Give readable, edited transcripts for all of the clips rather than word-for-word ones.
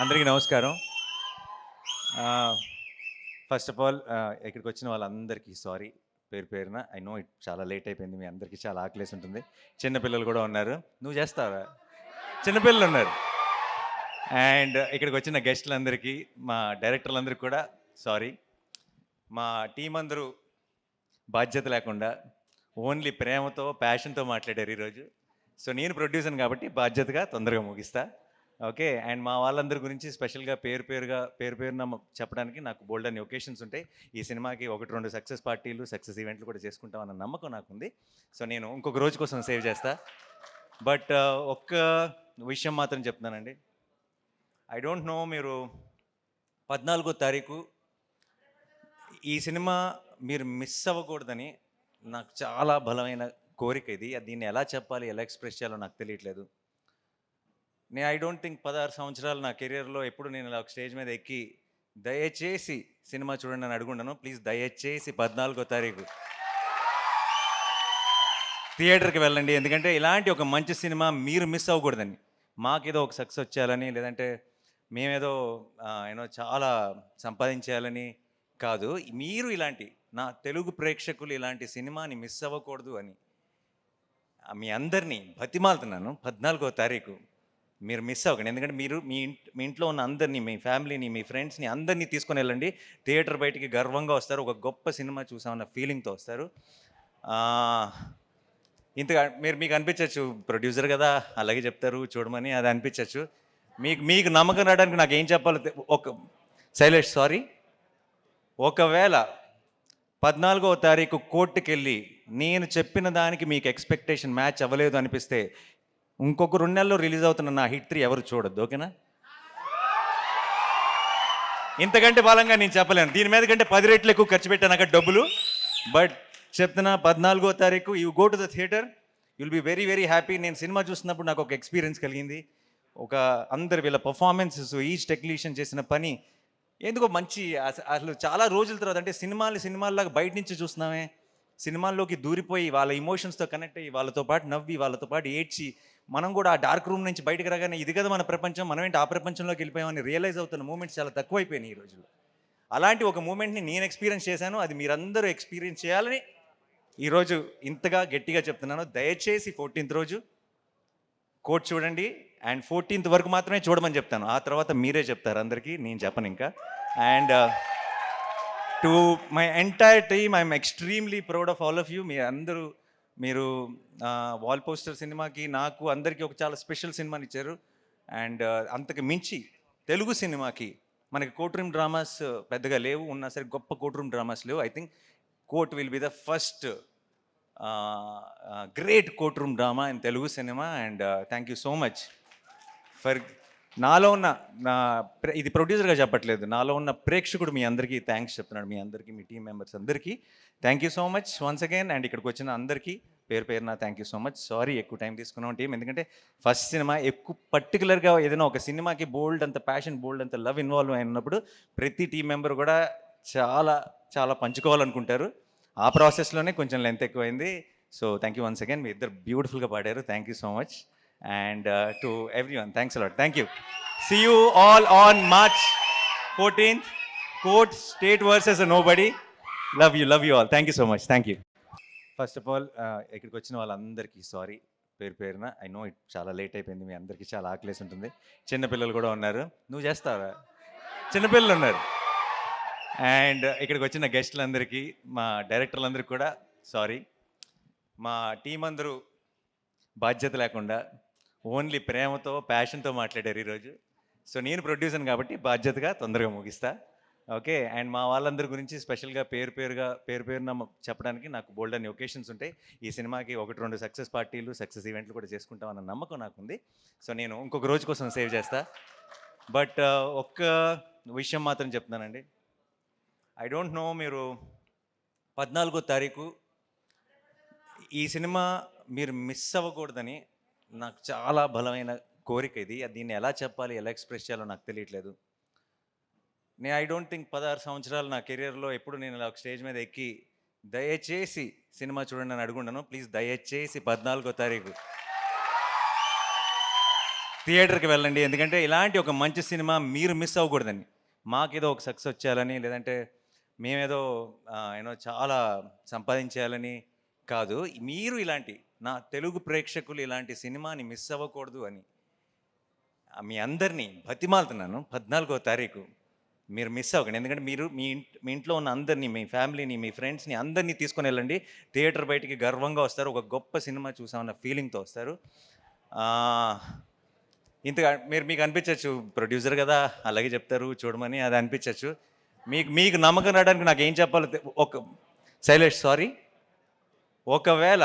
అందరికీ నమస్కారం. First of all ఇక్కడికి వచ్చిన వాళ్ళందరికీ సారీ పేరు పేరున. ఐ నో చాలా లేట్ అయిపోయింది. మీ అందరికీ చాలా ఆకలేసి ఉంటుంది. చిన్న పిల్లలు కూడా ఉన్నారు. నువ్వు చేస్తావా? చిన్న పిల్లలు ఉన్నారు. అండ్ ఇక్కడికి వచ్చిన గెస్టులందరికీ, మా డైరెక్టర్లందరికీ కూడా సారీ. మా టీం అందరూ బాధ్యత లేకుండా ఓన్లీ ప్రేమతో, ప్యాషన్‌తో మాట్లాడారు ఈరోజు. సో, నేను ప్రొడ్యూసర్‌ని కాబట్టి బాధ్యతగా తొందరగా ముగిస్తా. ఓకే. అండ్ మా వాళ్ళందరి గురించి స్పెషల్‌గా పేరు పేరున చెప్పడానికి నాకు బోలెడన్ని ఒకేషన్స్ ఉంటాయి. ఈ సినిమాకి 1, 2 సక్సెస్ పార్టీలు, సక్సెస్ ఈవెంట్లు కూడా చేసుకుంటాం అన్న నమ్మకం నాకుంది. సో, నేను ఇంకొక రోజు కోసం సేవ్ చేస్తా. బట్ ఒక్క విషయం మాత్రం చెప్తున్నానండి. ఐ డోంట్ నో మీరు 14వ తారీఖు ఈ సినిమా మీరు మిస్ అవ్వకూడదని నాకు చాలా బలమైన కోరిక ఇది. దీన్ని ఎలా చెప్పాలి, ఎలా ఎక్స్‌ప్రెస్ చేయాలో నాకు తెలియట్లేదు. ఐ డోంట్ థింక్ 16 సంవత్సరాలు నా కెరియర్‌లో ఎప్పుడు నేను ఇలా ఒక స్టేజ్ మీద ఎక్కి, దయచేసి సినిమా చూడండి అని అడుగుండను. ప్లీజ్ దయచేసి 14వ తారీఖు థియేటర్‌కి వెళ్ళండి. ఎందుకంటే ఇలాంటి ఒక మంచి సినిమా మీరు మిస్ అవ్వకూడదని. మాకేదో ఒక సక్సెస్ వచ్చేయాలని, లేదంటే మేమేదో చాలా సంపాదించేయాలని కాదు. మీరు ఇలాంటి నా తెలుగు ప్రేక్షకులు ఇలాంటి సినిమాని మిస్ అవ్వకూడదు అని మీ అందరినీ బతిమాలుతున్నాను. 14వ తారీఖు మీరు మిస్ అవ్వకండి. ఎందుకంటే మీరు మీ ఇంట్లో ఉన్న అందరినీ, మీ ఫ్యామిలీని, మీ ఫ్రెండ్స్‌ని అందరినీ తీసుకొని వెళ్ళండి. థియేటర్ బయటికి గర్వంగా వస్తారు. ఒక గొప్ప సినిమా చూసామన్న ఫీలింగ్‌తో వస్తారు. ఇంతగా మీకు అనిపించవచ్చు ప్రొడ్యూసర్ కదా! అలాగే చెప్తారు చూడమని అది అనిపించవచ్చు. మీకు మీకు నమ్మకం రావడానికి నాకేం చెప్పాలో శైలేష్ సారీ. ఒకవేళ 14వ తారీఖు కోర్టుకెళ్ళి నేను చెప్పిన దానికి మీకు ఎక్స్‌పెక్టేషన్ మ్యాచ్ అవ్వలేదు అనిపిస్తే, ఇంకొక 2 నెలల్లో రిలీజ్ అవుతున్న నా హిట్ 3 ఎవరు చూడొద్దు. ఓకేనా? ఇంతకంటే బలంగా నేను చెప్పలేను. దీని మీద కంటే 10 రెట్లు ఎక్కువ ఖర్చు పెట్టాను అక్కడ డబ్బులు. బట్ చెప్తున్నా 14వ తారీఖు you go to the theatre. You'll be very very happy. నేను సినిమా చూస్తున్నప్పుడు నాకు ఒక ఎక్స్‌పీరియన్స్ కలిగింది. అందరు వీళ్ళ పర్ఫార్మెన్సెస్, ఈచ్ టెక్నీషియన్ చేసిన పని ఎందుకో మంచి అసలు చాలా రోజుల తర్వాత అంటే సినిమాల్లాగా బయట నుంచి చూస్తున్నామే. సినిమాల్లోకి దూరిపోయి వాళ్ళ ఎమోషన్స్‌తో కనెక్ట్ అయ్యి, వాళ్ళతో పాటు నవ్వి, వాళ్ళతో పాటు ఏడ్చి, మనం కూడా ఆ డార్క్ రూమ్ నుంచి బయటకు రాగానే ఇది కదా మన ప్రపంచం, మనమేంటి ఆ ప్రపంచంలోకి వెళ్ళిపోయామని రియలైజ్ అవుతున్న మూమెంట్స్ చాలా తక్కువైపోయినాయి ఈ రోజుల్లో. అలాంటి ఒక మూమెంట్‌ని నేను ఎక్స్‌పీరియన్స్ చేశాను. అది మీరందరూ ఎక్స్‌పీరియన్స్ చేయాలని ఈరోజు ఇంతగా గట్టిగా చెప్తున్నాను. దయచేసి 14th రోజు కోర్ట్ చూడండి. అండ్ 14th వరకు మాత్రమే చూడమని చెప్తాను. ఆ తర్వాత మీరే చెప్తారు అందరికీ. నేను చెప్పను ఇంకా. And to my entire team I'm extremely proud of all of you. మీరు వాల్ పోస్టర్ సినిమాకి నాకు అందరికీ ఒక చాలా స్పెషల్ సినిమాని ఇచ్చారు. అండ్ అంతకు మించి తెలుగు సినిమాకి మనకి కోర్ట్ రూమ్ డ్రామాస్ పెద్దగా లేవు. ఉన్నా సరే గొప్ప కోర్ట్ రూమ్ డ్రామాస్ లేవు. I think court will be the first great court room drama in Telugu cinema. And thank you so much for నాలో ఉన్న ఇది ప్రొడ్యూసర్గా చెప్పట్లేదు, నాలో ఉన్న ప్రేక్షకుడు మీ అందరికీ థ్యాంక్స్ చెప్తున్నాడు. మీ అందరికీ, మీ టీం మెంబర్స్ అందరికీ thank you so much once again. And ఇక్కడికి వచ్చిన అందరికీ పేరు పేరున thank you so much. Sorry ఎక్కువ టైం తీసుకున్నాం టీం, ఎందుకంటే ఫస్ట్ సినిమా ఎక్కువ పర్టికులర్గా ఏదైనా ఒక సినిమాకి బోల్డ్ అంత ప్యాషన్, బోల్డ్ అంత లవ్ ఇన్వాల్వ్ అయినప్పుడు ప్రతి టీం మెంబర్ కూడా చాలా చాలా పంచుకోవాలనుకుంటారు. ఆ ప్రాసెస్లోనే కొంచెం లెంత్ ఎక్కువైంది. So thank you once again. మీ ఇద్దరు బ్యూటిఫుల్గా పాడారు. Thank you so much. And to everyone, thanks a lot. Thank you. See you all on March 14th. Court State versus Nobody. Love you all. Thank you so much. Thank you. First of all ఇక్కడికి వచ్చిన వాళ్ళందరికీ sorry పేరు పేరున. I know చాలా late అయిపోయింది. మీ అందరికీ చాలా ఆకలేసి ఉంటుంది. చిన్న పిల్లలు కూడా ఉన్నారు. నువ్వు చేస్తావా? చిన్న పిల్లలు ఉన్నారు. అండ్ ఇక్కడికి వచ్చిన గెస్టులందరికీ, మా డైరెక్టర్లందరికీ కూడా సారీ. మా టీం అందరూ బాధ్యత లేకుండా ఓన్లీ ప్రేమతో, ప్యాషన్‌తో మాట్లాడారు ఈరోజు. సో, నేను ప్రొడ్యూసర్‌ని కాబట్టి బాధ్యతగా తొందరగా ముగిస్తా. ఓకే. అండ్ మా వాళ్ళందరి గురించి స్పెషల్‌గా పేరు పేరున చెప్పడానికి నాకు బోలెడన్ని ఒకేషన్స్ ఉంటాయి. ఈ సినిమాకి 1, 2 సక్సెస్ పార్టీలు, సక్సెస్ ఈవెంట్లు కూడా చేసుకుంటాం అన్న నమ్మకం నాకుంది. సో, నేను ఇంకొక రోజు కోసం సేవ్ చేస్తా. బట్ ఒక్క విషయం మాత్రం చెప్తున్నానండి. ఐ డోంట్ నో మీరు 14వ తారీఖు ఈ సినిమా మీరు మిస్ అవ్వకూడదని నాకు చాలా బలమైన కోరిక ఇది. దీన్ని ఎలా చెప్పాలి, ఎలా ఎక్స్‌ప్రెస్ చేయాలో నాకు తెలియట్లేదు. ఐ డోంట్ థింక్ 16 సంవత్సరాలు నా కెరియర్‌లో ఎప్పుడు నేను ఇలా ఒక స్టేజ్ మీద ఎక్కి, దయచేసి సినిమా చూడండి అని అడుగుండను. ప్లీజ్ దయచేసి 14వ తారీఖు థియేటర్కి వెళ్ళండి, ఎందుకంటే ఇలాంటి ఒక మంచి సినిమా మీరు మిస్ అవ్వకూడదని. మాకేదో ఒక సక్సెస్ వచ్చేయాలని, లేదంటే మేమేదో చాలా సంపాదించేయాలని కాదు. మీరు ఇలాంటి నా తెలుగు ప్రేక్షకులు ఇలాంటి సినిమాని మిస్ అవ్వకూడదు అని మీ అందరినీ బతిమాలుతున్నాను. 14వ తారీఖు మీరు మిస్ అవ్వకండి, ఎందుకంటే మీరు మీ ఇంట్లో ఉన్న అందరినీ, మీ ఫ్యామిలీని, మీ ఫ్రెండ్స్ని అందరినీ తీసుకొని వెళ్ళండి. థియేటర్ బయటికి గర్వంగా వస్తారు, ఒక గొప్ప సినిమా చూసామన్న ఫీలింగ్తో వస్తారు. ఇంతగా మీకు అనిపించవచ్చు ప్రొడ్యూసర్ కదా అలాగే చెప్తారు చూడమని, అది అనిపించవచ్చు. మీకు నమ్మకం రావడానికి నాకు ఏం చెప్పాలో ఒక శైలేష్ సారీ, ఒకవేళ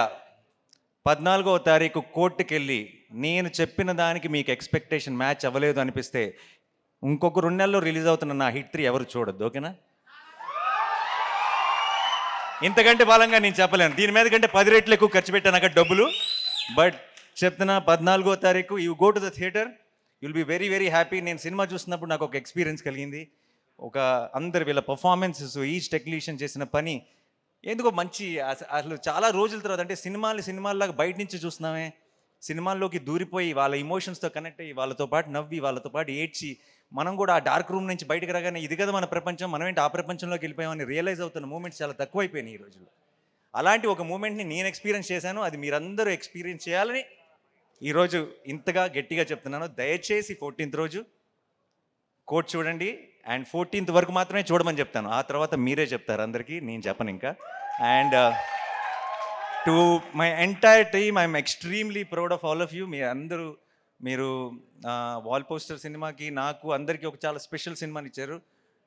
14వ తారీఖు కోర్టుకి వెళ్ళి నేను చెప్పిన దానికి మీకు ఎక్స్పెక్టేషన్ మ్యాచ్ అవ్వలేదు అనిపిస్తే ఇంకొక 2 నెలల్లో రిలీజ్ అవుతున్న నా హిట్ 3 ఎవరు చూడొద్దు, ఓకేనా? ఇంతకంటే బలంగా నేను చెప్పలేను. దీని మీద కంటే 10 రెట్లు ఎక్కువ ఖర్చు పెట్టాను అక్కడ డబ్బులు. బట్ చెప్తున్నా 14వ తారీఖు you go to the theatre, you'll be very very happy. నేను సినిమా చూస్తున్నప్పుడు నాకు ఒక ఎక్స్పీరియన్స్ కలిగింది. అందరు వీళ్ళ పర్ఫార్మెన్సెస్, ఈచ్ టెక్నీషియన్ చేసిన పని ఎందుకో మంచి అసలు చాలా రోజుల తర్వాత, అంటే సినిమాల్లాగా బయట నుంచి చూస్తున్నామే, సినిమాల్లోకి దూరిపోయి వాళ్ళ ఇమోషన్స్తో కనెక్ట్ అయ్యి వాళ్ళతో పాటు నవ్వి వాళ్ళతో పాటు ఏడ్చి మనం కూడా ఆ డార్క్ రూమ్ నుంచి బయటకు రాగానే ఇది కదా మన ప్రపంచం, మనం ఏంటి ఆ ప్రపంచంలోకి వెళ్ళిపోయామని రియలైజ్ అవుతున్న మూమెంట్స్ చాలా తక్కువైపోయినాయి ఈ రోజుల్లో. అలాంటి ఒక మూమెంట్ని నేను ఎక్స్పీరియన్స్ చేశాను, అది మీరందరూ ఎక్స్పీరియన్స్ చేయాలని ఈరోజు ఇంతగా గట్టిగా చెప్తున్నాను. దయచేసి 14th రోజు కోర్ట్ చూడండి, అండ్ 14th వరకు మాత్రమే చూడమని చెప్తాను. ఆ తర్వాత మీరే చెప్తారు అందరికీ, నేను చెప్పను ఇంకా. And to my entire team, I'm extremely proud of all of you. మీరు వాల్ పోస్టర్ సినిమాకి నాకు అందరికీ ఒక చాలా స్పెషల్ సినిమాని ఇచ్చారు.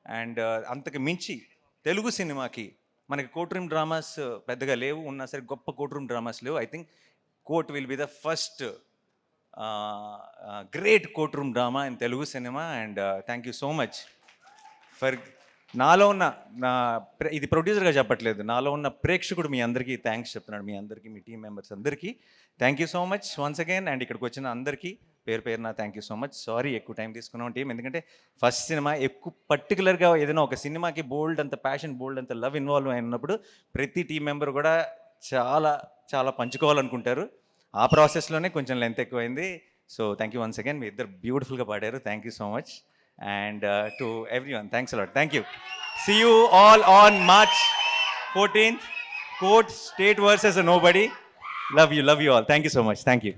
అండ్ అంతకు మించి తెలుగు సినిమాకి మనకి కోర్ట్ రూమ్ డ్రామాస్ పెద్దగా లేవు, ఉన్నా సరే గొప్ప కోర్ట్ రూమ్ డ్రామాస్ లేవు. I think court will be the first great court room drama in Telugu cinema. And thank you so much for నాలో ఉన్న ఇది ప్రొడ్యూసర్గా చెప్పట్లేదు, నాలో ఉన్న ప్రేక్షకుడు మీ అందరికీ థ్యాంక్స్ చెప్తున్నాడు. మీ అందరికీ, మీ టీం మెంబర్స్ అందరికీ thank you so much once again. And ఇక్కడికి వచ్చిన అందరికీ పేరున thank you so much. Sorry ఎక్కువ టైం తీసుకున్నాం టీం, ఎందుకంటే ఫస్ట్ సినిమా ఎక్కువ పర్టికులర్గా ఏదైనా ఒక సినిమాకి బోల్డ్ అంత ప్యాషన్, బోల్డ్ అంత లవ్ ఇన్వాల్వ్ అయినప్పుడు ప్రతి టీం మెంబర్ కూడా చాలా చాలా పంచుకోవాలనుకుంటారు. ఆ ప్రాసెస్లోనే కొంచెం లెంత్ ఎక్కువైంది. So thank you once again. మీ ఇద్దరు బ్యూటిఫుల్గా పాడారు, thank you so much. And to everyone, thanks a lot. Thank you. See you all on March 14th. Court State versus Nobody. Love you all. Thank you so much. Thank you.